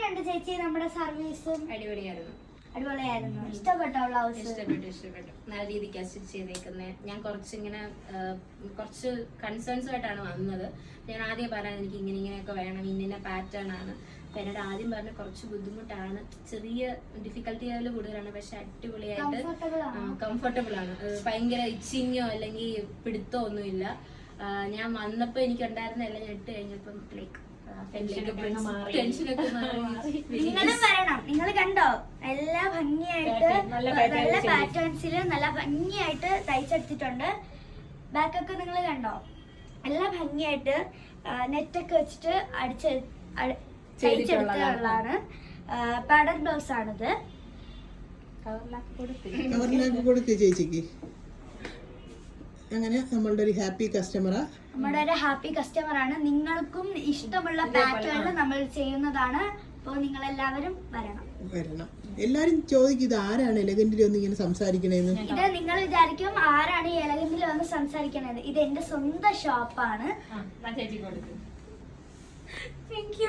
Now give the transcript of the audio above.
എങ്ങനെയുണ്ട് ചേച്ചി നമ്മുടെ സർവീസ്? അടിപൊളിയായിരുന്നു. ഇഷ്ടപ്പെട്ടോ ബ്ലൗസ്? ഇഷ്ടപ്പെട്ടു. നല്ല രീതിക്ക് സ്റ്റിച്ച് ചെയ്തേക്കുന്നത്. ഞാൻ കുറച്ച് കൺസേൺസ് ആയിട്ടാണ് വന്നത്. ഞാൻ ആദ്യം പറയാൻ എനിക്ക് ഇങ്ങനെയൊക്കെ വേണം, ഇന്ന പാറ്റേൺ ആണ്. അപ്പൊ എന്നോട് ആദ്യം പറഞ്ഞ കുറച്ച് ബുദ്ധിമുട്ടാണ്, ചെറിയ ഡിഫിക്കൽട്ടി ലെവൽ കൂടുതലാണ്, പക്ഷെ അടിപൊളിയായിട്ട് കംഫർട്ടബിൾ ആണ്. ഭയങ്കര ഇച്ചിങ്ങോ അല്ലെങ്കിൽ പിടുത്തോ ഒന്നുമില്ല. ഞാൻ വന്നപ്പോ എനിക്ക് ഉണ്ടായിരുന്നല്ല, ഞാൻ ഇട്ട് കഴിഞ്ഞപ്പം ലൈക്ക് നിങ്ങളും വരണം. നിങ്ങൾ കണ്ടോ നല്ല ഭംഗിയായിട്ട്, നല്ല പാറ്റേൺസില് നല്ല ഭംഗിയായിട്ട് തയ്ച്ചെടുത്തിട്ടുണ്ട്. ബാക്കൊക്കെ നിങ്ങൾ കണ്ടോ, നല്ല ഭംഗിയായിട്ട് നെറ്റൊക്കെ വെച്ചിട്ട് തയ്ച്ചെടുത്തുള്ളതാണ്. പാഡർ ബ്ലൗസ് ആണിത്. കവറിലാക്കി കൊടുക്ക് ചേച്ചിക്ക്. അങ്ങനെ നമ്മളുടെ ഒരു ഹാപ്പി കസ്റ്റമറാണ്. നിങ്ങൾക്കും ഇഷ്ടമുള്ള പാറ്റേണിൽ നമ്മൾ ചെയ്യുന്നതാണ്. അപ്പോൾ നിങ്ങൾ എല്ലാവരും വരണം. എല്ലാരും ചോദിക്കും ഇത് ആരാണ് എലഗന്റിൽ വന്ന് ഇങ്ങനെ സംസാരിക്കണേന്ന്. ഇത് നിങ്ങൾ വിചാരിക്കും ആരാണ് ഈ എലഗന്റിൽ വന്ന് സംസാരിക്കണത്. ഇത് എന്റെ സ്വന്തം ഷോപ്പാണ്. ചേച്ചി കൊടുക്കും. Thank you.